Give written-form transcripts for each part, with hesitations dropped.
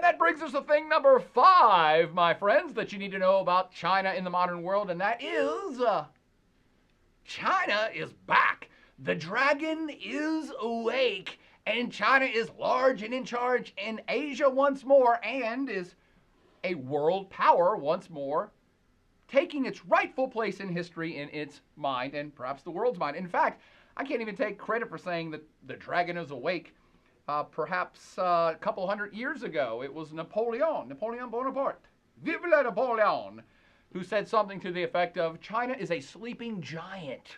And that brings us to thing number 5, my friends, that you need to know about China in the modern world, and that is China is back. The dragon is awake, and China is large and in charge in Asia once more, and is a world power once more, taking its rightful place in history in its mind and perhaps the world's mind. In fact, I can't even take credit for saying that the dragon is awake. Perhaps a couple hundred years ago, it was Napoleon Bonaparte, Vive la Napoleon, who said something to the effect of, China is a sleeping giant.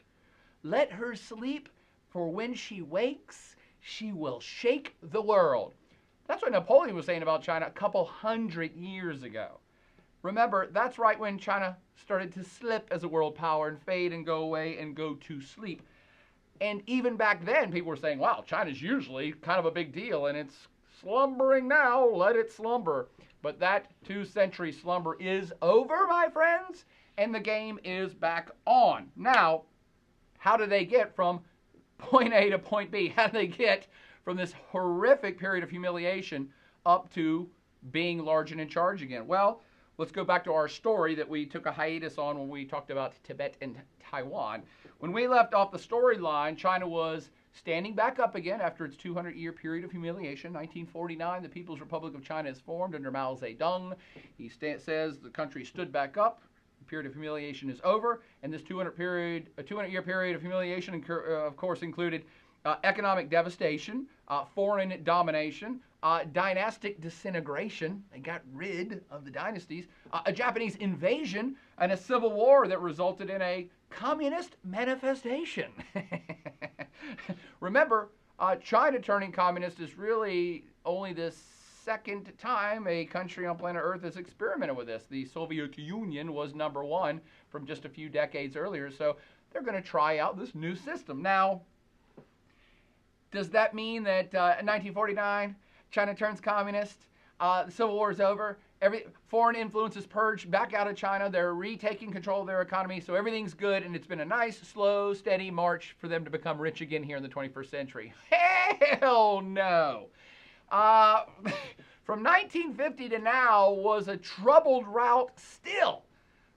Let her sleep, for when she wakes, she will shake the world. That's what Napoleon was saying about China a couple hundred years ago. Remember, that's right when China started to slip as a world power and fade and go away and go to sleep. And even back then, people were saying, wow, China's usually kind of a big deal, and it's slumbering now, let it slumber. But that 2-century slumber is over, my friends, and the game is back on. Now, how do they get from point A to point B? How do they get from this horrific period of humiliation up to being large and in charge again? Well, let's go back to our story that we took a hiatus on when we talked about Tibet and Taiwan. When we left off the storyline, China was standing back up again after its 200-year period of humiliation. 1949, the People's Republic of China is formed under Mao Zedong. He says the country stood back up. The period of humiliation is over, and this 200-year period of humiliation, of course, included economic devastation, foreign domination, dynastic disintegration. They got rid of the dynasties, a Japanese invasion, and a civil war that resulted in a communist manifestation. Remember, China turning communist is really only the second time a country on planet Earth has experimented with this. The Soviet Union was #1 from just a few decades earlier, so they're going to try out this new system. Now, does that mean that in 1949, China turns communist, the Civil War is over, foreign influence is purged back out of China, they're retaking control of their economy, so everything's good, and it's been a nice, slow, steady march for them to become rich again here in the 21st century? Hell no! From 1950 to now was a troubled route still,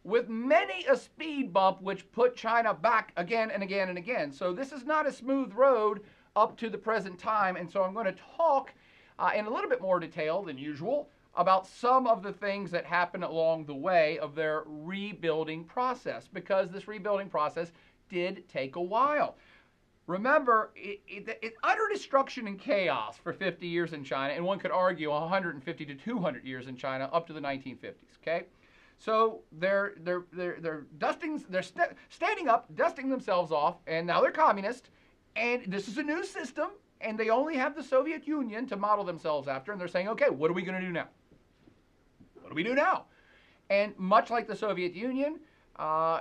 with many a speed bump which put China back again and again and again. So this is not a smooth road up to the present time, and so I'm going to talk in a little bit more detail than usual about some of the things that happened along the way of their rebuilding process, because this rebuilding process did take a while. Remember, it's utter destruction and chaos for 50 years in China, and one could argue 150 to 200 years in China up to the 1950s, okay? So they're standing up, dusting themselves off, and now they're communist, and this is a new system, and they only have the Soviet Union to model themselves after, and they're saying, okay, what are we going to do now? What do we do now? And much like the Soviet Union,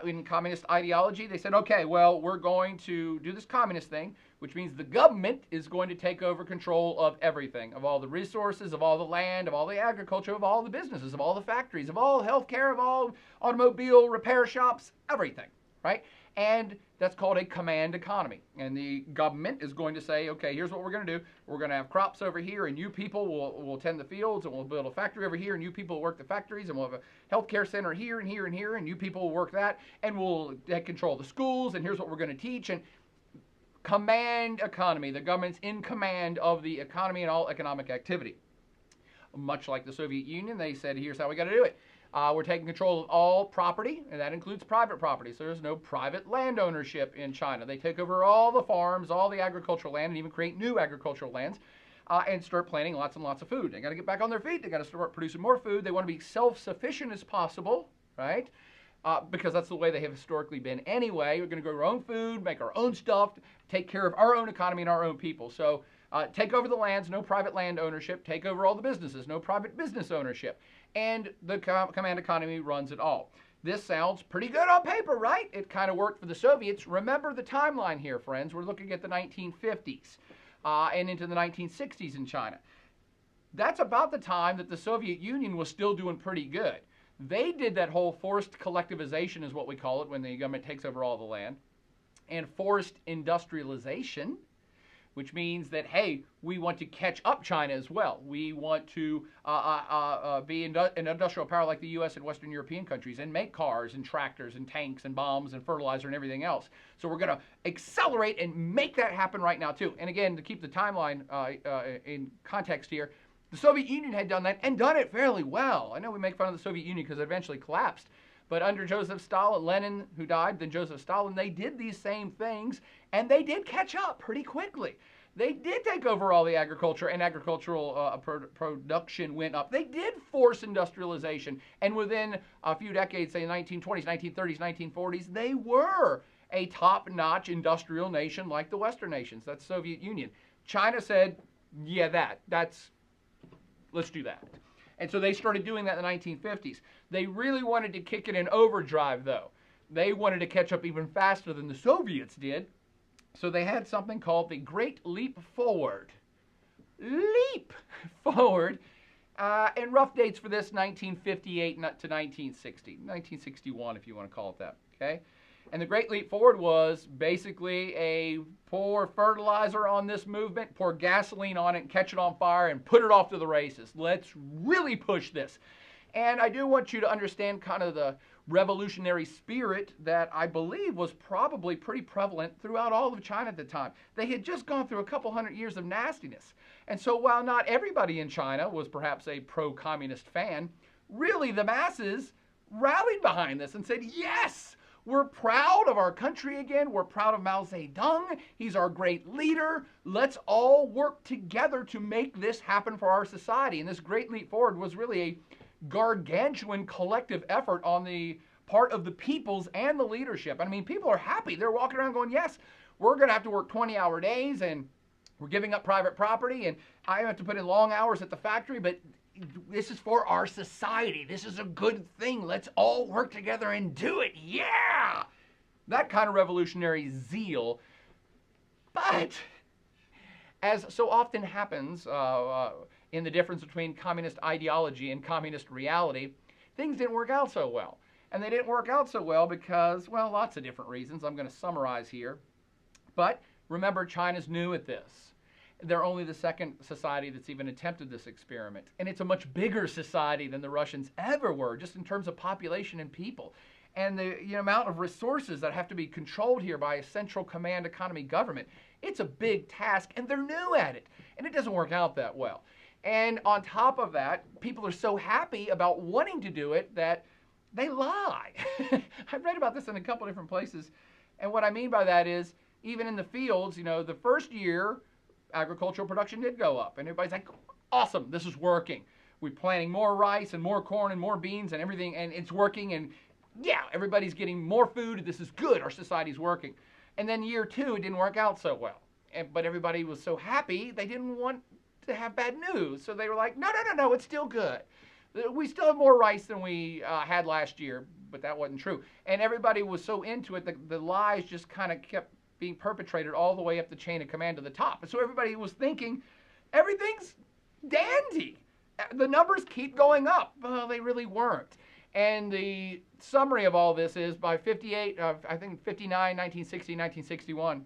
in communist ideology, they said, okay, well, we're going to do this communist thing, which means the government is going to take over control of everything, of all the resources, of all the land, of all the agriculture, of all the businesses, of all the factories, of all healthcare, of all automobile repair shops, everything, right? And that's called a command economy. And the government is going to say, okay, here's what we're going to do. We're going to have crops over here, and you people will tend the fields, and we'll build a factory over here, and you people will work the factories, and we'll have a healthcare center here and here and here, and you people will work that, and we'll control the schools, and here's what we're going to teach. And command economy. The government's in command of the economy and all economic activity. Much like the Soviet Union, they said, here's how we got to do it. We're taking control of all property, and that includes private property. So there's no private land ownership in China. They take over all the farms, all the agricultural land, and even create new agricultural lands, and start planting lots and lots of food. They got to get back on their feet. They got to start producing more food. They want to be self-sufficient as possible, right? Because that's the way they have historically been anyway. We're going to grow our own food, make our own stuff, take care of our own economy and our own people. So take over the lands, no private land ownership. Take over all the businesses, no private business ownership. And the command economy runs it all. This sounds pretty good on paper, right? It kind of worked for the Soviets. Remember the timeline here, friends. We're looking at the 1950s and into the 1960s in China. That's about the time that the Soviet Union was still doing pretty good. They did that whole forced collectivization, is what we call it, when the government takes over all the land, and forced industrialization. which means that, hey, we want to catch up China as well. We want to be an industrial power like the U.S. and Western European countries and make cars and tractors and tanks and bombs and fertilizer and everything else. So we're going to accelerate and make that happen right now, too. And again, to keep the timeline in context here, the Soviet Union had done that and done it fairly well. I know we make fun of the Soviet Union because it eventually collapsed. But under Joseph Stalin, Lenin, who died, then Joseph Stalin, they did these same things, and they did catch up pretty quickly. They did take over all the agriculture, and agricultural production went up. They did force industrialization, and within a few decades, say 1920s, 1930s, 1940s, they were a top-notch industrial nation like the Western nations. That's the Soviet Union. China said, yeah, let's do that. And so they started doing that in the 1950s. They really wanted to kick it in overdrive, though. They wanted to catch up even faster than the Soviets did. So they had something called the Great Leap Forward. Leap forward. And rough dates for this, 1958 to 1960. 1961, if you want to call it that. Okay? And the Great Leap Forward was basically a pour fertilizer on this movement, pour gasoline on it, and catch it on fire, and put it off to the races. Let's really push this. And I do want you to understand kind of the revolutionary spirit that I believe was probably pretty prevalent throughout all of China at the time. They had just gone through a couple hundred years of nastiness. And so while not everybody in China was perhaps a pro-communist fan, really the masses rallied behind this and said, yes! We're proud of our country again. We're proud of Mao Zedong. He's our great leader. Let's all work together to make this happen for our society. And this Great Leap Forward was really a gargantuan collective effort on the part of the peoples and the leadership. I mean, people are happy. They're walking around going, yes, we're going to have to work 20-hour days, and we're giving up private property, and I have to put in long hours at the factory, but this is for our society. This is a good thing. Let's all work together and do it. Yeah! That kind of revolutionary zeal. But, as so often happens in the difference between communist ideology and communist reality, things didn't work out so well. And they didn't work out so well because, well, lots of different reasons. I'm going to summarize here. But remember, China's new at this. They're only the second society that's even attempted this experiment. And it's a much bigger society than the Russians ever were, just in terms of population and people. And the amount of resources that have to be controlled here by a central command economy government, it's a big task, and they're new at it. And it doesn't work out that well. And on top of that, people are so happy about wanting to do it that they lie. I've read about this in a couple different places. And what I mean by that is, even in the fields, the first year, agricultural production did go up, and everybody's like, awesome, this is working. We're planting more rice and more corn and more beans and everything, and it's working, and yeah, everybody's getting more food. This is good. Our society's working. And then year 2, it didn't work out so well. But everybody was so happy, they didn't want to have bad news. So they were like, no, it's still good. We still have more rice than we had last year, but that wasn't true. And everybody was so into it, the lies just kind of kept being perpetrated all the way up the chain of command to the top. And so everybody was thinking, everything's dandy. The numbers keep going up. Well, they really weren't. And the summary of all this is by 58, I think 59, 1960, 1961,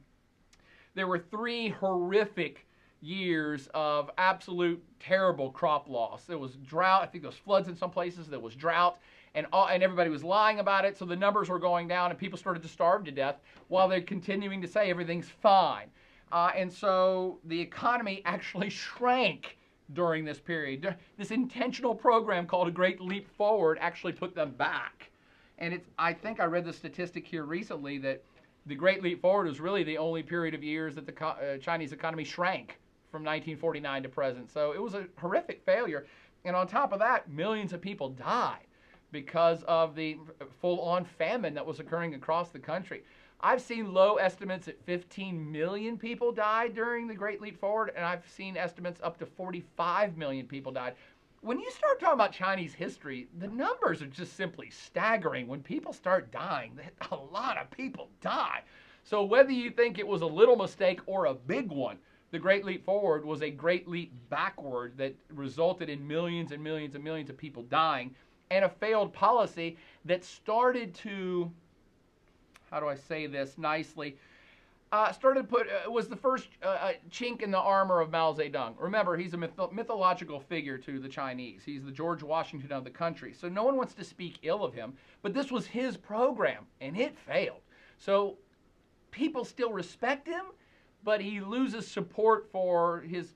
there were 3 horrific years of absolute terrible crop loss. There was drought. I think there was floods in some places. There was drought. And everybody was lying about it, so the numbers were going down, and people started to starve to death while they're continuing to say everything's fine. And so the economy actually shrank during this period. This intentional program called a Great Leap Forward actually put them back. And I think I read the statistic here recently that the Great Leap Forward was really the only period of years that the Chinese economy shrank from 1949 to present. So it was a horrific failure. And on top of that, millions of people died because of the full-on famine that was occurring across the country. I've seen low estimates at 15 million people died during the Great Leap Forward, and I've seen estimates up to 45 million people died. When you start talking about Chinese history, the numbers are just simply staggering. When people start dying, a lot of people die. So whether you think it was a little mistake or a big one, the Great Leap Forward was a great leap backward that resulted in millions and millions and millions of people dying, and a failed policy that started to, how do I say this nicely, was the first chink in the armor of Mao Zedong. Remember, he's a mythological figure to the Chinese. He's the George Washington of the country. So no one wants to speak ill of him. But this was his program, and it failed. So people still respect him, but he loses support for his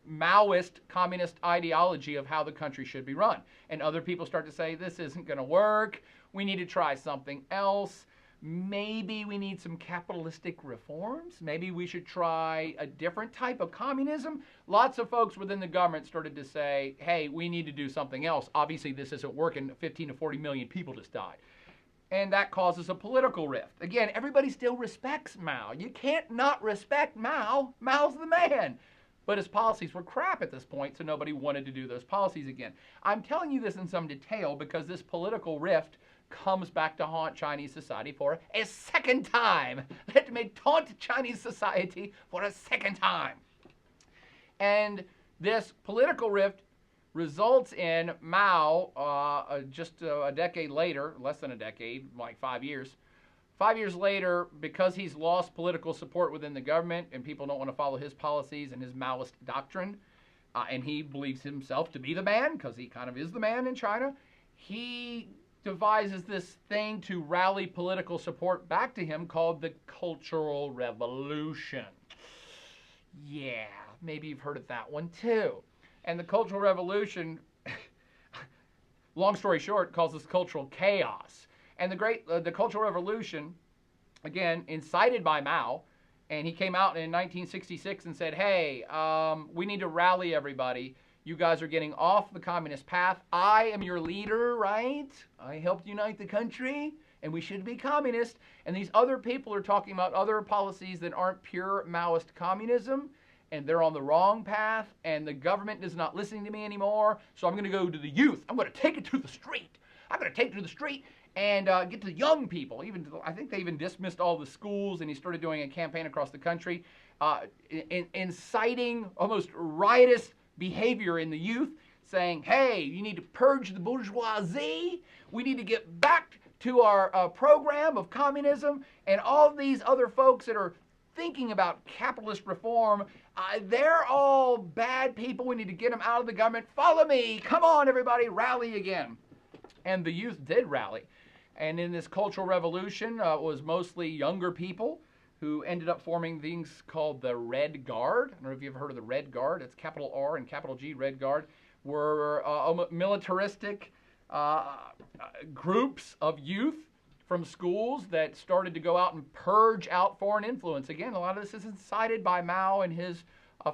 Maoist communist ideology of how the country should be run. And other people start to say, this isn't going to work. We need to try something else. Maybe we need some capitalistic reforms. Maybe we should try a different type of communism. Lots of folks within the government started to say, hey, we need to do something else. Obviously, this isn't working. 15 to 40 million people just died. And that causes a political rift. Again, everybody still respects Mao. You can't not respect Mao. Mao's the man. But his policies were crap at this point, so nobody wanted to do those policies again. I'm telling you this in some detail because this political rift comes back to haunt Chinese society for a second time. Let me taunt Chinese society for a second time. And this political rift results in Mao, just a decade later, less than a decade, like 5 years. 5 years later, because he's lost political support within the government and people don't want to follow his policies and his Maoist doctrine, and he believes himself to be the man, because he kind of is the man in China, he devises this thing to rally political support back to him called the Cultural Revolution. Yeah, maybe you've heard of that one too. And the Cultural Revolution, long story short, causes cultural chaos. And the Cultural Revolution, again, incited by Mao, and he came out in 1966 and said, hey, we need to rally everybody. You guys are getting off the communist path. I am your leader, right? I helped unite the country, and we should be communist. And these other people are talking about other policies that aren't pure Maoist communism, and they're on the wrong path, and the government is not listening to me anymore, so I'm going to go to the youth. I'm going to take it to the street. I'm going to take it to the street and get to the young people. I think they even dismissed all the schools, and he started doing a campaign across the country, inciting almost riotous behavior in the youth, saying, hey, you need to purge the bourgeoisie. We need to get back to our program of communism. And all these other folks that are thinking about capitalist reform, they're all bad people. We need to get them out of the government. Follow me. Come on, everybody, rally again. And the youth did rally. And in this Cultural Revolution, it was mostly younger people who ended up forming things called the Red Guard. I don't know if you've ever heard of the Red Guard. It's capital R and capital G, Red Guard, were militaristic groups of youth from schools that started to go out and purge out foreign influence. Again, a lot of this is incited by Mao and his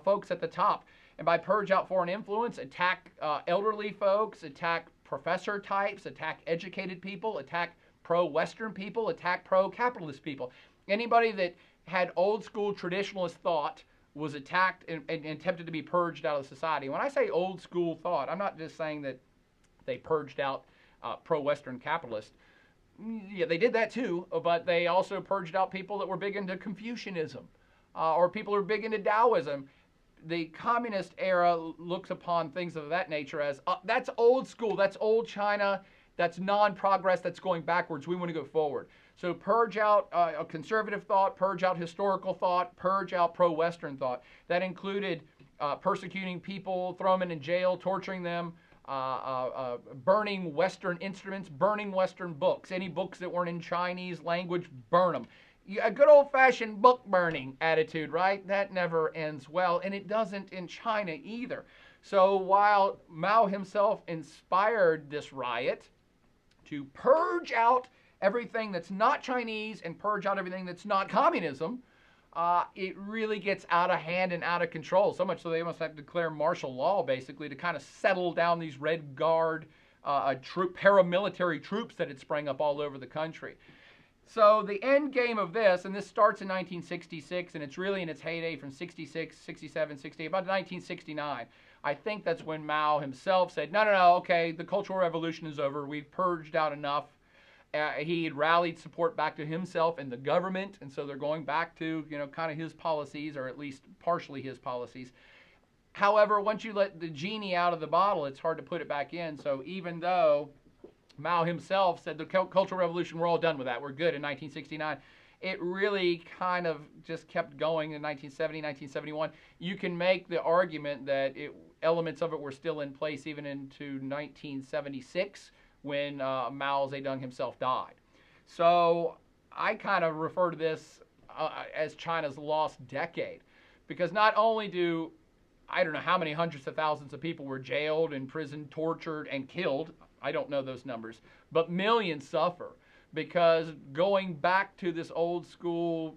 folks at the top. And by purge out foreign influence, attack elderly folks, attack professor types, attack educated people, attack pro-Western people, attack pro-capitalist people. Anybody that had old school traditionalist thought was attacked and attempted to be purged out of society. When I say old school thought, I'm not just saying that they purged out pro-Western capitalists. Yeah, they did that too, but they also purged out people that were big into Confucianism or people who are big into Taoism. The communist era looks upon things of that nature as, that's old school, that's old China, that's non-progress, that's going backwards, we want to go forward. So purge out a conservative thought, purge out historical thought, purge out pro-Western thought. That included persecuting people, throwing them in jail, torturing them, burning Western instruments, burning Western books. Any books that weren't in Chinese language, burn them. A good old-fashioned book burning attitude, right? That never ends well, and it doesn't in China either. So while Mao himself inspired this riot to purge out everything that's not Chinese and purge out everything that's not communism, it really gets out of hand and out of control, so much so they must have to declare martial law, basically, to kind of settle down these Red Guard paramilitary troops that had sprang up all over the country. So the end game of this, and this starts in 1966, and it's really in its heyday from 66, 67, 68, about 1969. I think that's when Mao himself said, no, okay, the Cultural Revolution is over. We've purged out enough. He had rallied support back to himself and the government, and so they're going back to, kind of his policies, or at least partially his policies. However, once you let the genie out of the bottle, it's hard to put it back in. So even though Mao himself said the Cultural Revolution, we're all done with that, we're good in 1969, it really kind of just kept going in 1970, 1971. You can make the argument that elements of it were still in place even into 1976 when Mao Zedong himself died. So I kind of refer to this as China's lost decade, because not only do I don't know how many hundreds of thousands of people were jailed, imprisoned, tortured, and killed. I don't know those numbers, but millions suffer because going back to this old school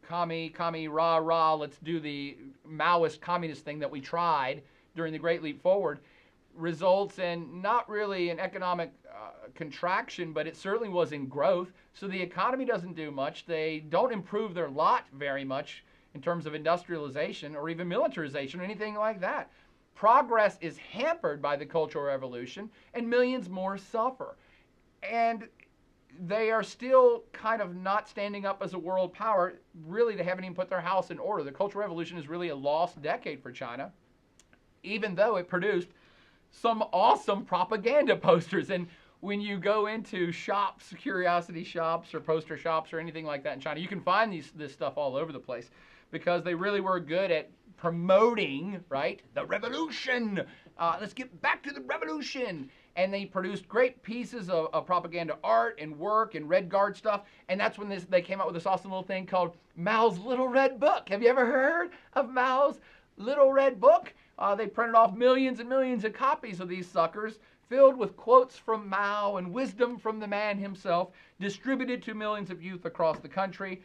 commie, rah, rah, let's do the Maoist communist thing that we tried during the Great Leap Forward results in not really an economic contraction, but it certainly was in growth. So the economy doesn't do much. They don't improve their lot very much in terms of industrialization or even militarization or anything like that. Progress is hampered by the Cultural Revolution, and millions more suffer. And they are still kind of not standing up as a world power. Really, they haven't even put their house in order. The Cultural Revolution is really a lost decade for China, even though it produced some awesome propaganda posters. And when you go into shops, curiosity shops or poster shops or anything like that in China, you can find this stuff all over the place because they really were good at promoting, right, the revolution. Let's get back to the revolution. And they produced great pieces of propaganda art and work and Red Guard stuff. And that's when they came out with this awesome little thing called Mao's Little Red Book. Have you ever heard of Mao's Little Red Book? They printed off millions and millions of copies of these suckers, filled with quotes from Mao and wisdom from the man himself, distributed to millions of youth across the country.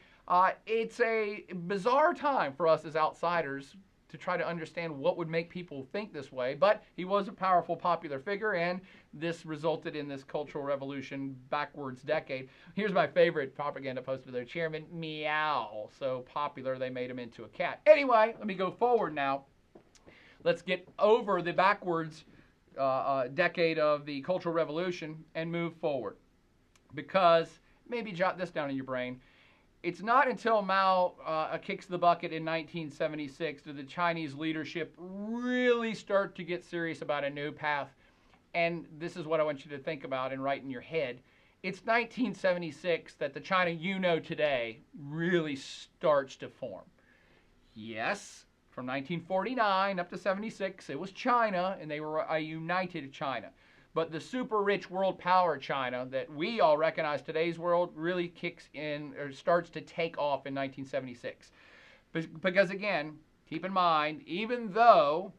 It's a bizarre time for us as outsiders to try to understand what would make people think this way, but he was a powerful, popular figure, and this resulted in this Cultural Revolution backwards decade. Here's my favorite propaganda poster there, Chairman Meow. So popular, they made him into a cat. Anyway, let me go forward now. Let's get over the backwards decade of the Cultural Revolution and move forward. Because, maybe jot this down in your brain, it's not until Mao kicks the bucket in 1976 did the Chinese leadership really start to get serious about a new path. And this is what I want you to think about and write in your head. It's 1976 that the China you know today really starts to form. Yes, from 1949 up to 76, it was China, and they were a united China. But the super rich world power China that we all recognize today's world really kicks in or starts to take off in 1976. Because again, keep in mind, even though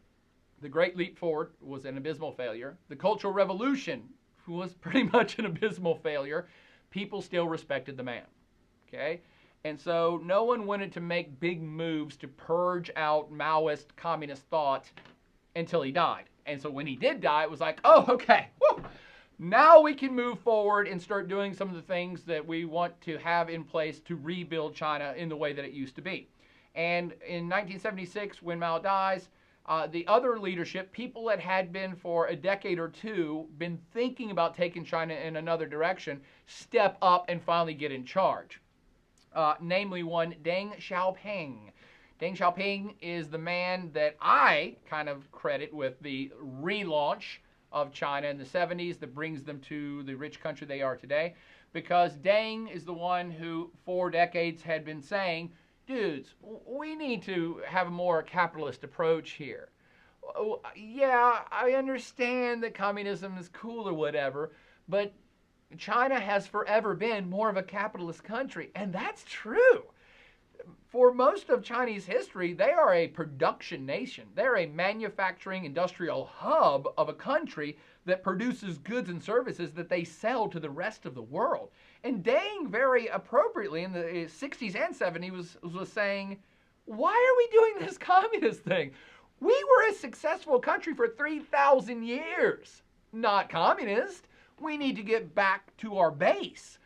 the Great Leap Forward was an abysmal failure, the Cultural Revolution was pretty much an abysmal failure, people still respected the man. Okay? And so no one wanted to make big moves to purge out Maoist communist thought until he died. And so when he did die, it was like, oh, okay, woo, now we can move forward and start doing some of the things that we want to have in place to rebuild China in the way that it used to be. And in 1976, when Mao dies, the other leadership, people that had been for a decade or two been thinking about taking China in another direction, step up and finally get in charge. Namely one, Deng Xiaoping. Deng Xiaoping is the man that I kind of credit with the relaunch of China in the 70s that brings them to the rich country they are today. Because Deng is the one who, for decades, had been saying, dudes, we need to have a more capitalist approach here. Yeah, I understand that communism is cool or whatever, but China has forever been more of a capitalist country, and that's true. For most of Chinese history, they are a production nation. They're a manufacturing industrial hub of a country that produces goods and services that they sell to the rest of the world. And Deng, very appropriately in the 60s and 70s, was saying, why are we doing this communist thing? We were a successful country for 3,000 years, not communist. We need to get back to our base.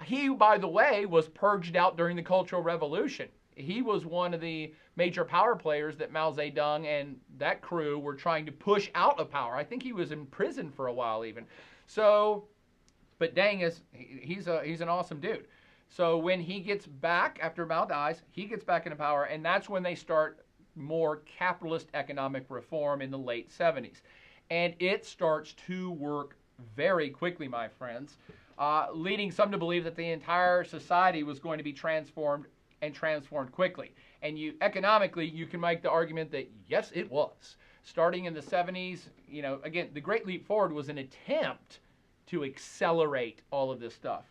He, by the way, was purged out during the Cultural Revolution. He was one of the major power players that Mao Zedong and that crew were trying to push out of power. I think he was in prison for a while even. So, but Deng he's an awesome dude. So when he gets back, after Mao dies, he gets back into power, and that's when they start more capitalist economic reform in the late 70s. And it starts to work very quickly, my friends. leading some to believe that the entire society was going to be transformed and transformed quickly. And economically, you can make the argument that yes, it was. Starting in the 70s, again, the Great Leap Forward was an attempt to accelerate all of this stuff.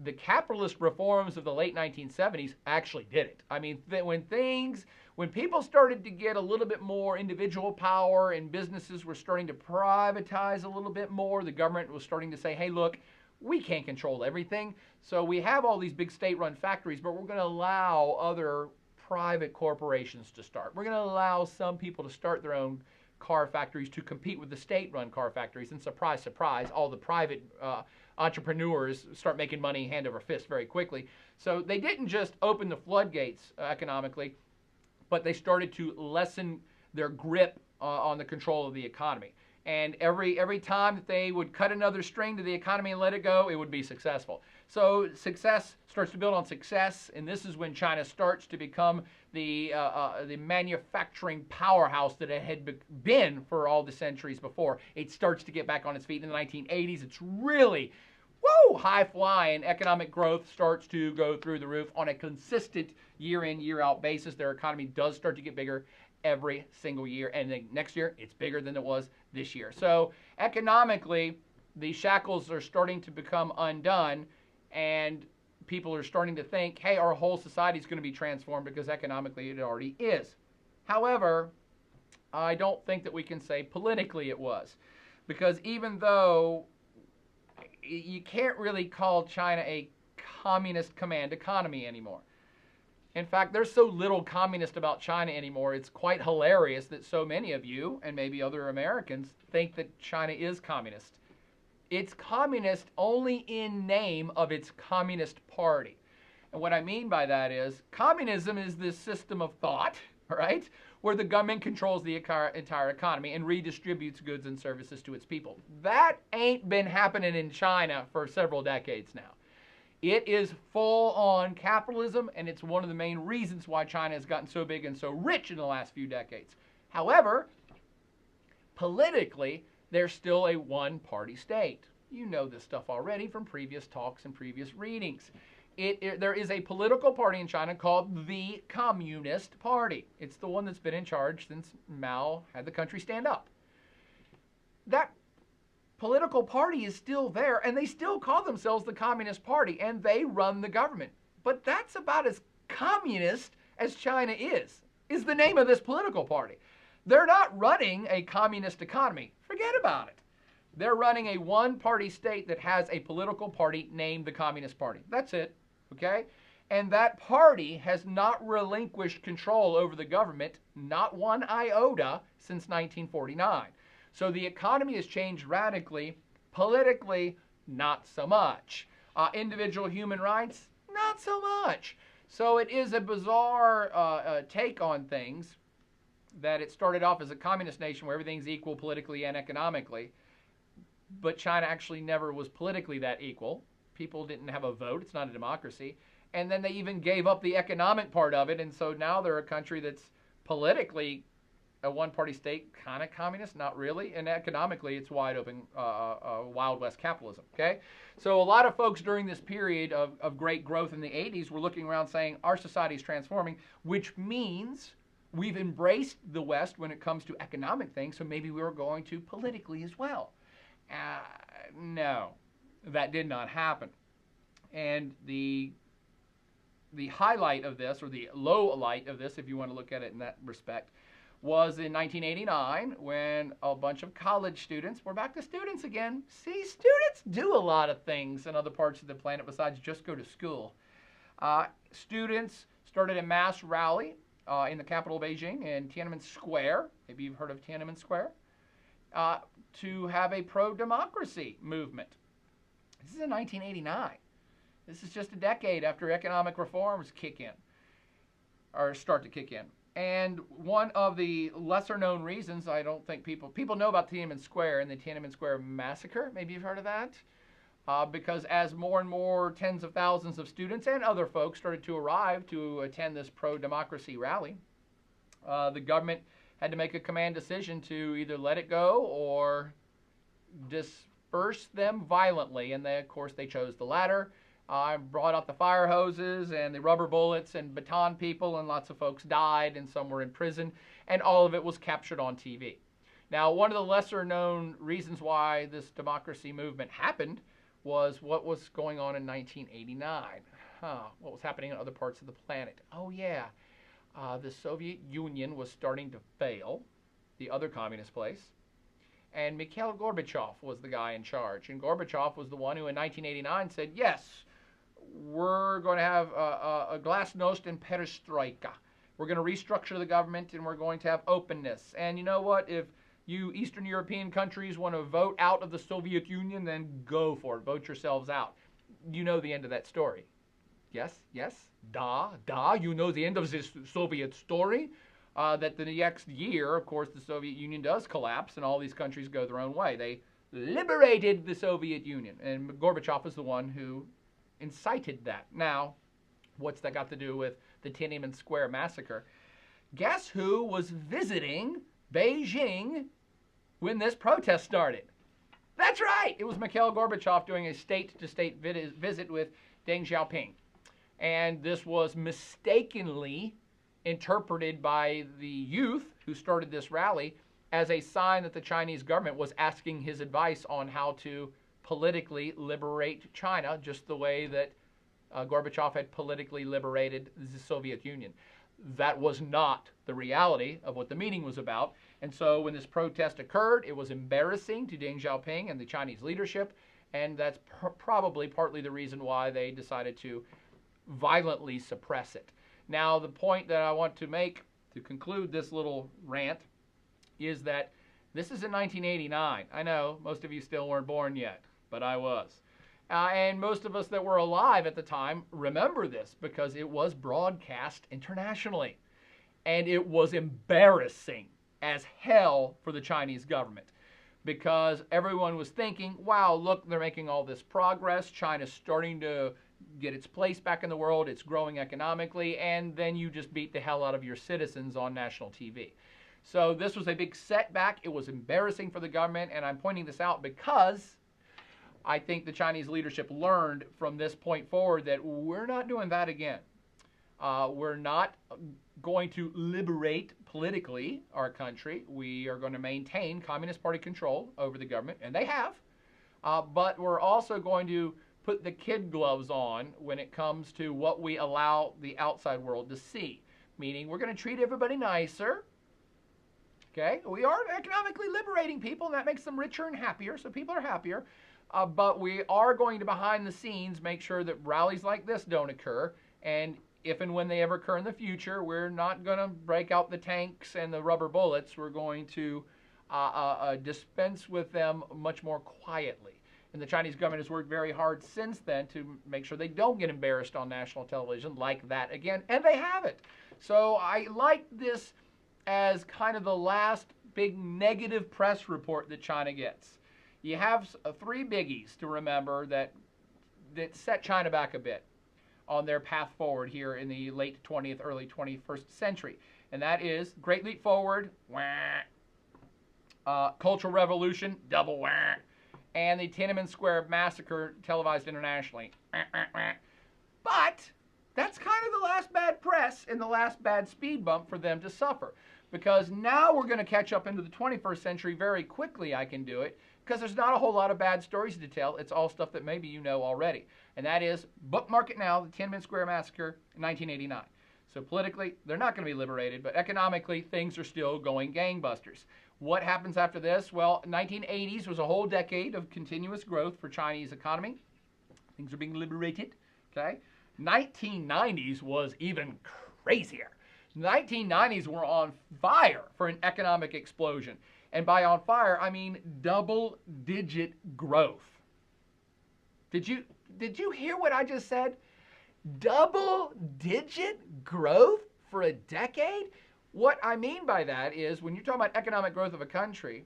The capitalist reforms of the late 1970s actually did it. I mean, when people started to get a little bit more individual power and businesses were starting to privatize a little bit more, the government was starting to say, hey, look, we can't control everything. So we have all these big state-run factories, but we're going to allow other private corporations to start. We're going to allow some people to start their own car factories to compete with the state-run car factories. And surprise, surprise, all the private entrepreneurs start making money hand over fist very quickly. So they didn't just open the floodgates economically, but they started to lessen their grip on the control of the economy. And every time that they would cut another string to the economy and let it go, it would be successful. So success starts to build on success, and this is when China starts to become the manufacturing powerhouse that it had been for all the centuries before. It starts to get back on its feet in the 1980s. It's really, high flying. Economic growth starts to go through the roof on a consistent year in, year out basis. Their economy does start to get bigger every single year, and then next year it's bigger than it was this year. So economically, the shackles are starting to become undone, and people are starting to think, hey, our whole society is going to be transformed, because economically it already is. However, I don't think that we can say politically it was, because even though you can't really call China a communist command economy anymore. In fact, there's so little communist about China anymore, it's quite hilarious that so many of you, and maybe other Americans, think that China is communist. It's communist only in name of its Communist Party. And what I mean by that is, communism is this system of thought, right, where the government controls the entire economy and redistributes goods and services to its people. That ain't been happening in China for several decades now. It is full-on capitalism, and it's one of the main reasons why China has gotten so big and so rich in the last few decades. However, politically, they're still a one-party state. You know this stuff already from previous talks and previous readings. There is a political party in China called the Communist Party. It's the one that's been in charge since Mao had the country stand up. That political party is still there, and they still call themselves the Communist Party, and they run the government. But that's about as communist as China is the name of this political party. They're not running a communist economy. Forget about it. They're running a one-party state that has a political party named the Communist Party. That's it, okay? And that party has not relinquished control over the government, not one iota, since 1949. So the economy has changed radically. Politically, not so much. Individual human rights, not so much. So it is a bizarre take on things, that it started off as a communist nation where everything's equal politically and economically. But China actually never was politically that equal. People didn't have a vote. It's not a democracy. And then they even gave up the economic part of it. And so now they're a country that's politically a one-party state, kind of communist, not really. And economically, it's wide open, Wild West capitalism, okay? So a lot of folks during this period of great growth in the 80s were looking around saying, our society is transforming, which means we've embraced the West when it comes to economic things, so maybe we were going to politically as well. No, that did not happen. And the highlight of this, or the low light of this, if you want to look at it in that respect, was in 1989 when a bunch of college students, we're back to students again. See, students do a lot of things in other parts of the planet besides just go to school. Students started a mass rally in the capital of Beijing in Tiananmen Square. Maybe you've heard of Tiananmen Square. To have a pro-democracy movement. This is in 1989. This is just a decade after economic reforms kick in, or start to kick in. And one of the lesser-known reasons, I don't think people know about Tiananmen Square and the Tiananmen Square massacre. Maybe you've heard of that. Because as more and more tens of thousands of students and other folks started to arrive to attend this pro-democracy rally, the government had to make a command decision to either let it go or disperse them violently, and they, of course, they chose the latter. Brought out the fire hoses and the rubber bullets and baton people, and lots of folks died, and some were in prison, and all of it was captured on TV. Now, one of the lesser known reasons why this democracy movement happened was what was going on in 1989. What was happening in other parts of the planet? Oh, yeah. The Soviet Union was starting to fail, the other communist place. And Mikhail Gorbachev was the guy in charge. And Gorbachev was the one who in 1989 said, yes, we're going to have a glasnost and perestroika. We're going to restructure the government, and we're going to have openness. And you know what? If you Eastern European countries want to vote out of the Soviet Union, then go for it. Vote yourselves out. You know the end of that story. Yes, yes, you know the end of this Soviet story. That the next year, of course, the Soviet Union does collapse, and all these countries go their own way. They liberated the Soviet Union, and Gorbachev is the one who incited that. Now, what's that got to do with the Tiananmen Square massacre? Guess who was visiting Beijing when this protest started? That's right, it was Mikhail Gorbachev doing a state-to-state visit with Deng Xiaoping. And this was mistakenly interpreted by the youth who started this rally as a sign that the Chinese government was asking his advice on how to politically liberate China, just the way that Gorbachev had politically liberated the Soviet Union. That was not the reality of what the meeting was about. And so when this protest occurred, it was embarrassing to Deng Xiaoping and the Chinese leadership, and that's probably partly the reason why they decided to violently suppress it. Now, the point that I want to make to conclude this little rant is that this is in 1989. I know most of you still weren't born yet, but I was. And most of us that were alive at the time remember this because it was broadcast internationally. And it was embarrassing as hell for the Chinese government because everyone was thinking, wow, look, they're making all this progress. China's starting to get its place back in the world. It's growing economically. And then you just beat the hell out of your citizens on national TV. So this was a big setback. It was embarrassing for the government. And I'm pointing this out because I think the Chinese leadership learned from this point forward that we're not doing that again. We're not going to liberate politically our country. We are going to maintain Communist Party control over the government, and they have. But we're also going to put the kid gloves on when it comes to what we allow the outside world to see. Meaning we're going to treat everybody nicer. Okay? We are economically liberating people, and that makes them richer and happier, so people are happier. But we are going to, behind the scenes, make sure that rallies like this don't occur. And if and when they ever occur in the future, we're not going to break out the tanks and the rubber bullets. We're going to dispense with them much more quietly. And the Chinese government has worked very hard since then to make sure they don't get embarrassed on national television like that again. And they haven't. So I like this as kind of the last big negative press report that China gets. You have three biggies to remember that set China back a bit on their path forward here in the late 20th, early 21st century. And that is Great Leap Forward, Cultural Revolution, double wah, and the Tiananmen Square massacre televised internationally. But that's kind of the last bad press and the last bad speed bump for them to suffer. Because now we're going to catch up into the 21st century very quickly, I can do it, because there's not a whole lot of bad stories to tell. It's all stuff that maybe you know already. And that is, bookmark it now, the Tiananmen Square massacre in 1989. So politically, they're not going to be liberated, but economically, things are still going gangbusters. What happens after this? Well, 1980s was a whole decade of continuous growth for Chinese economy. Things are being liberated, okay? 1990s was even crazier. 1990s were on fire for an economic explosion. And by on fire, I mean double-digit growth. Did you hear what I just said? Double-digit growth for a decade? What I mean by that is when you're talking about economic growth of a country,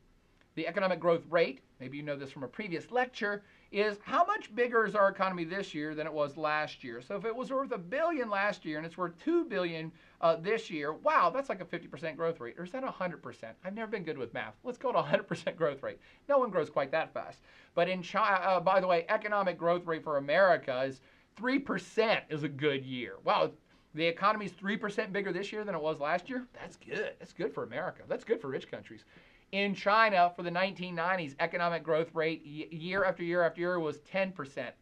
the economic growth rate, maybe you know this from a previous lecture, is how much bigger is our economy this year than it was last year. So if it was worth $1 billion last year and it's worth $2 billion this year, wow, that's like a 50% growth rate. Or is that 100%? I've never been good with math. Let's go to 100% growth rate. No one grows quite that fast. But in China, by the way, economic growth rate for America is 3% is a good year. Wow, the economy's 3% bigger this year than it was last year? That's good. That's good for America. That's good for rich countries. In China, for the 1990s, economic growth rate year after year after year was 10%,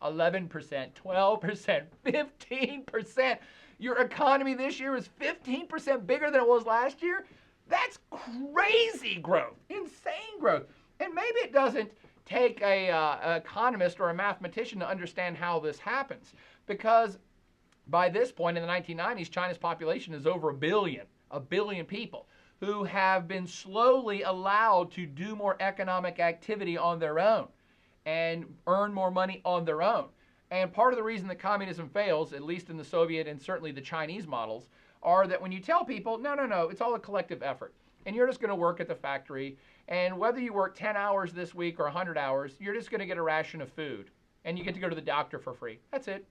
11%, 12%, 15%. Your economy this year is 15% bigger than it was last year? That's crazy growth, insane growth. And maybe it doesn't take an economist or a mathematician to understand how this happens, because by this point in the 1990s, China's population is over a billion people who have been slowly allowed to do more economic activity on their own and earn more money on their own. And part of the reason that communism fails, at least in the Soviet and certainly the Chinese models, are that when you tell people, no, it's all a collective effort, and you're just going to work at the factory, and whether you work 10 hours this week or 100 hours, you're just going to get a ration of food, and you get to go to the doctor for free. That's it.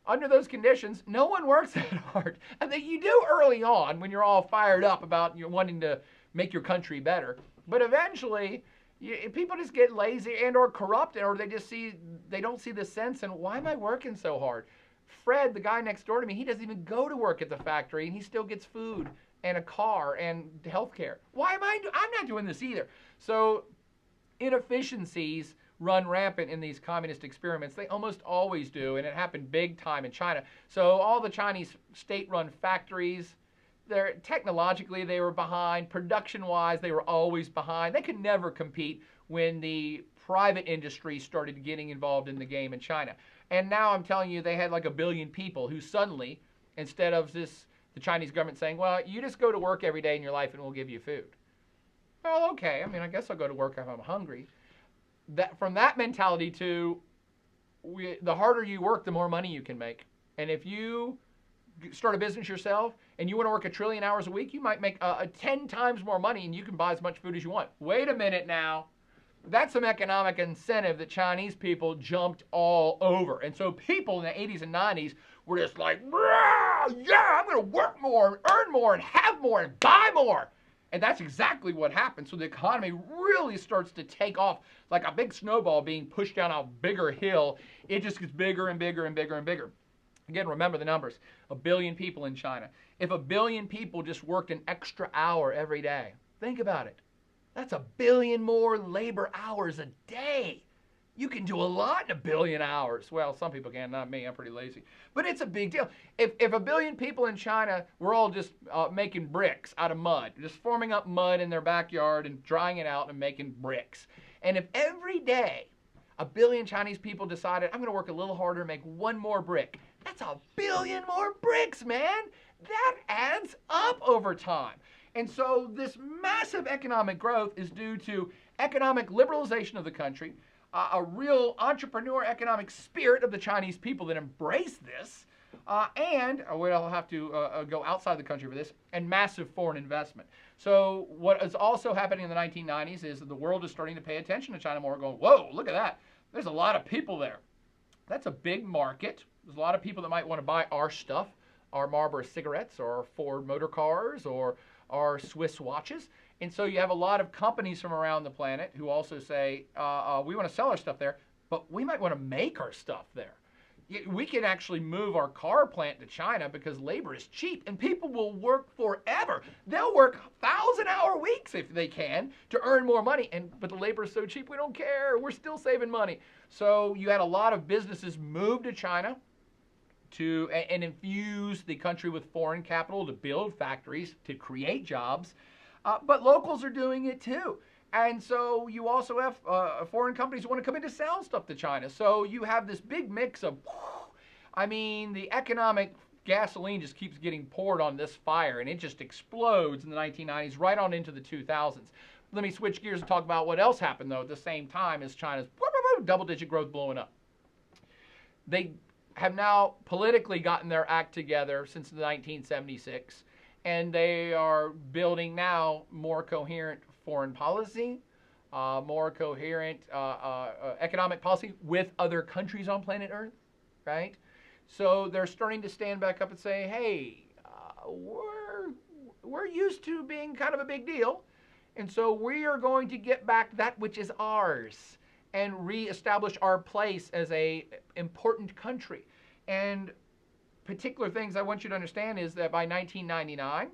Under those conditions, no one works that hard. I think you do early on when you're all fired up about wanting to make your country better. But eventually, people just get lazy and or corrupt, or they don't see the sense in, why am I working so hard? Fred, the guy next door to me, he doesn't even go to work at the factory, and he still gets food and a car and health care. I'm not doing this either. So inefficiencies run rampant in these communist experiments. They almost always do, and it happened big time in China. So all the Chinese state-run factories, technologically they were behind. Production-wise, they were always behind. They could never compete when the private industry started getting involved in the game in China. And now I'm telling you, they had like 1 billion people who suddenly, instead of the Chinese government saying, well, you just go to work every day in your life and we'll give you food. Well, okay, I guess I'll go to work if I'm hungry. From that mentality to the harder you work, the more money you can make. And if you start a business yourself and you want to work 1 trillion hours a week, you might make 10 times more money and you can buy as much food as you want. Wait a minute now. That's some economic incentive that Chinese people jumped all over. And so people in the 80s and 90s were just like, yeah, I'm going to work more, earn more, and have more, and buy more. And that's exactly what happened. So the economy really starts to take off like a big snowball being pushed down a bigger hill. It just gets bigger and bigger and bigger and bigger. Again, remember the numbers. 1 billion people in China. If 1 billion people just worked an extra hour every day, think about it. That's 1 billion more labor hours a day. You can do a lot in 1 billion hours. Well, some people can, not me. I'm pretty lazy. But it's a big deal. If 1 billion people in China were all just making bricks out of mud, just forming up mud in their backyard and drying it out and making bricks. And if every day 1 billion Chinese people decided, I'm going to work a little harder and make 1 more brick, that's 1 billion more bricks, man. That adds up over time. And so this massive economic growth is due to economic liberalization of the country, a real entrepreneur economic spirit of the Chinese people that embrace this, and we'll have to go outside the country for this, and massive foreign investment. So what is also happening in the 1990s is that the world is starting to pay attention to China more, going, whoa, look at that. There's a lot of people there. That's a big market. There's a lot of people that might want to buy our stuff, our Marlboro cigarettes, or Ford motor cars, or our Swiss watches. And so you have a lot of companies from around the planet who also say, we want to sell our stuff there, but we might want to make our stuff there. We can actually move our car plant to China because labor is cheap and people will work forever. They'll work 1,000-hour weeks if they can to earn more money. But the labor is so cheap, we don't care. We're still saving money. So you had a lot of businesses move to China and infuse the country with foreign capital to build factories, to create jobs. But locals are doing it too. And so you also have foreign companies who want to come in to sell stuff to China. So you have this big mix of, the economic gasoline just keeps getting poured on this fire, and it just explodes in the 1990s right on into the 2000s. Let me switch gears and talk about what else happened, though, at the same time as China's double-digit growth blowing up. They have now politically gotten their act together since 1976. And they are building now more coherent foreign policy, more coherent economic policy with other countries on planet Earth, right? So they're starting to stand back up and say, hey, we're used to being kind of a big deal, and so we are going to get back that which is ours and reestablish our place as a important country. And particular things I want you to understand is that by 1999,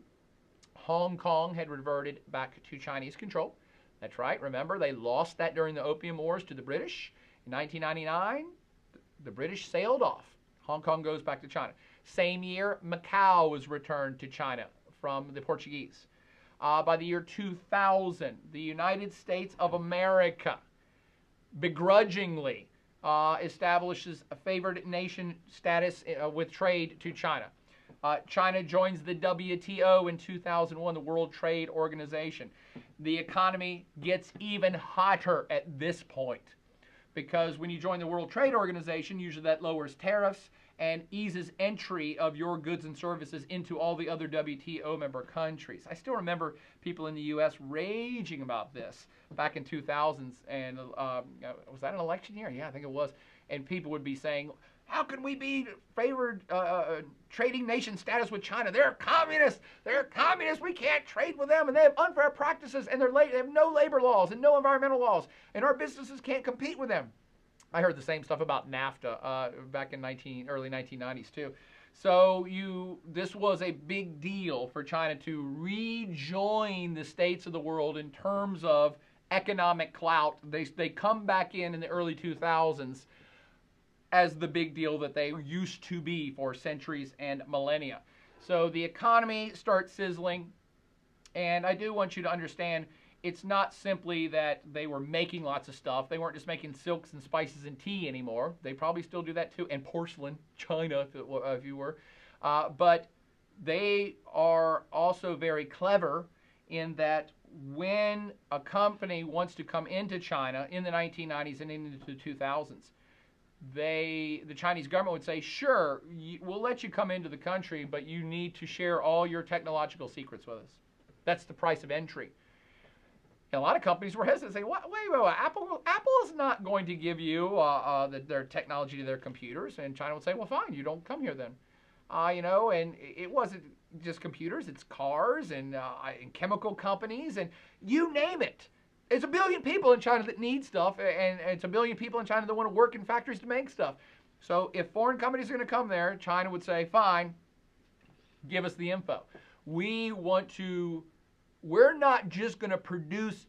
Hong Kong had reverted back to Chinese control. That's right. Remember, they lost that during the Opium Wars to the British. In 1999, the British sailed off. Hong Kong goes back to China. Same year, Macau was returned to China from the Portuguese. By the year 2000, the United States of America begrudgingly establishes a favored nation status with trade to China. China joins the WTO in 2001, the World Trade Organization. The economy gets even hotter at this point, because when you join the World Trade Organization, usually that lowers tariffs and eases entry of your goods and services into all the other WTO member countries. I still remember people in the U.S. raging about this back in 2000s, and was that an election year? Yeah, I think it was. And people would be saying, how can we be favored trading nation status with China? They're communists. They're communists. We can't trade with them, and they have unfair practices, and they have no labor laws and no environmental laws, and our businesses can't compete with them. I heard the same stuff about NAFTA back in early 1990s too. So this was a big deal for China to rejoin the states of the world in terms of economic clout. They come back in the early 2000s as the big deal that they used to be for centuries and millennia. So the economy starts sizzling, and I do want you to understand, it's not simply that they were making lots of stuff. They weren't just making silks and spices and tea anymore. They probably still do that too, and porcelain, China, if you were. But they are also very clever in that when a company wants to come into China in the 1990s and into the 2000s, the Chinese government would say, sure, we'll let you come into the country, but you need to share all your technological secrets with us. That's the price of entry. And a lot of companies were hesitant, saying, wait, Apple is not going to give you their technology to their computers. And China would say, well, fine, you don't come here then. And it wasn't just computers, it's cars and chemical companies and you name it. It's 1 billion people in China that need stuff, and it's 1 billion people in China that want to work in factories to make stuff. So if foreign companies are going to come there, China would say, fine, give us the info. We're not just going to produce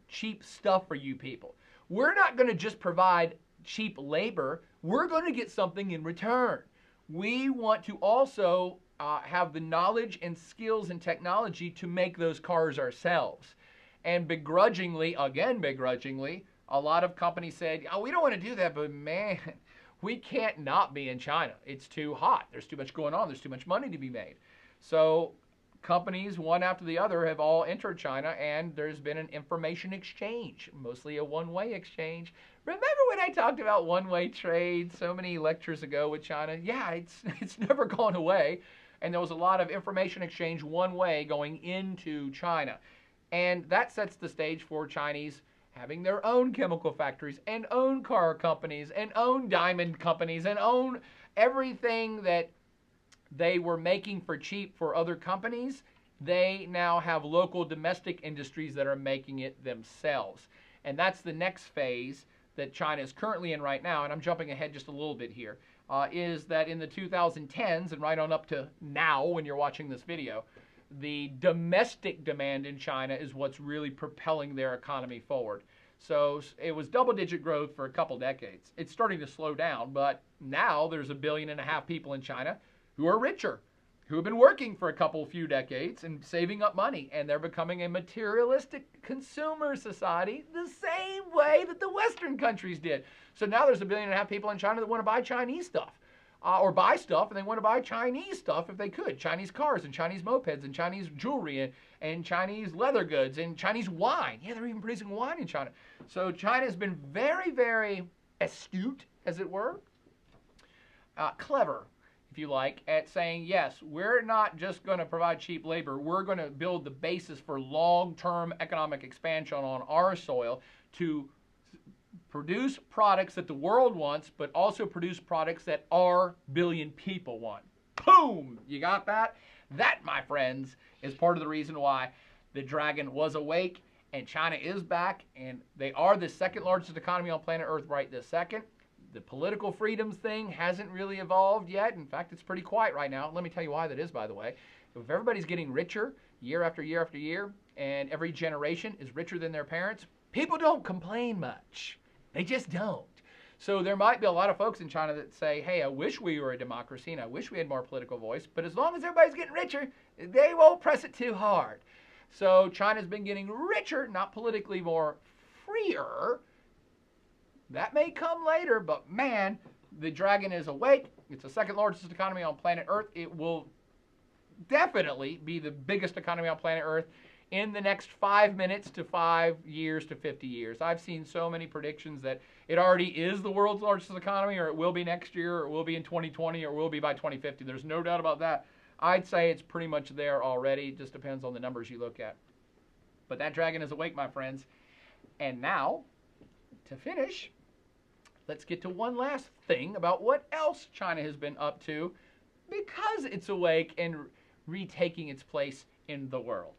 cheap stuff for you people. We're not going to just provide cheap labor. We're going to get something in return. We want to also have the knowledge and skills and technology to make those cars ourselves. And begrudgingly, a lot of companies said, oh, we don't want to do that, but man, we can't not be in China. It's too hot. There's too much going on. There's too much money to be made. So companies, one after the other, have all entered China, and there's been an information exchange, mostly a one-way exchange. Remember when I talked about one-way trade so many lectures ago with China? Yeah, it's never gone away, and there was a lot of information exchange one way going into China. And that sets the stage for Chinese having their own chemical factories and own car companies and own diamond companies and own everything that they were making for cheap for other companies. They now have local domestic industries that are making it themselves. And that's the next phase that China is currently in right now, and I'm jumping ahead just a little bit here, is that in the 2010s and right on up to now when you're watching this video, the domestic demand in China is what's really propelling their economy forward. So it was double-digit growth for a couple decades. It's starting to slow down, but now there's 1.5 billion people in China who are richer, who have been working for a few decades and saving up money, and they're becoming a materialistic consumer society the same way that the Western countries did. So now there's 1.5 billion people in China that want to buy Chinese stuff. Or buy stuff, and they want to buy Chinese stuff if they could. Chinese cars and Chinese mopeds and Chinese jewelry and Chinese leather goods and Chinese wine. Yeah, they're even producing wine in China. So China has been very, very astute, as it were. Clever if you like, at saying, yes, we're not just going to provide cheap labor, we're going to build the basis for long-term economic expansion on our soil to produce products that the world wants, but also produce products that our billion people want. Boom! You got that? That, my friends, is part of the reason why the dragon was awake and China is back, and they are the second largest economy on planet Earth right this second. The political freedoms thing hasn't really evolved yet. In fact, it's pretty quiet right now. Let me tell you why that is, by the way. If everybody's getting richer year after year after year, and every generation is richer than their parents, people don't complain much. They just don't. So there might be a lot of folks in China that say, hey, I wish we were a democracy and I wish we had more political voice, but as long as everybody's getting richer, they won't press it too hard. So China's been getting richer, not politically more freer. That may come later, but man, the dragon is awake. It's the second largest economy on planet Earth. It will definitely be the biggest economy on planet Earth in the next 5 minutes to 5 years to 50 years. I've seen so many predictions that it already is the world's largest economy, or it will be next year, or it will be in 2020, or it will be by 2050. There's no doubt about that. I'd say it's pretty much there already. It just depends on the numbers you look at. But that dragon is awake, my friends. And now, to finish, let's get to one last thing about what else China has been up to because it's awake and retaking its place in the world.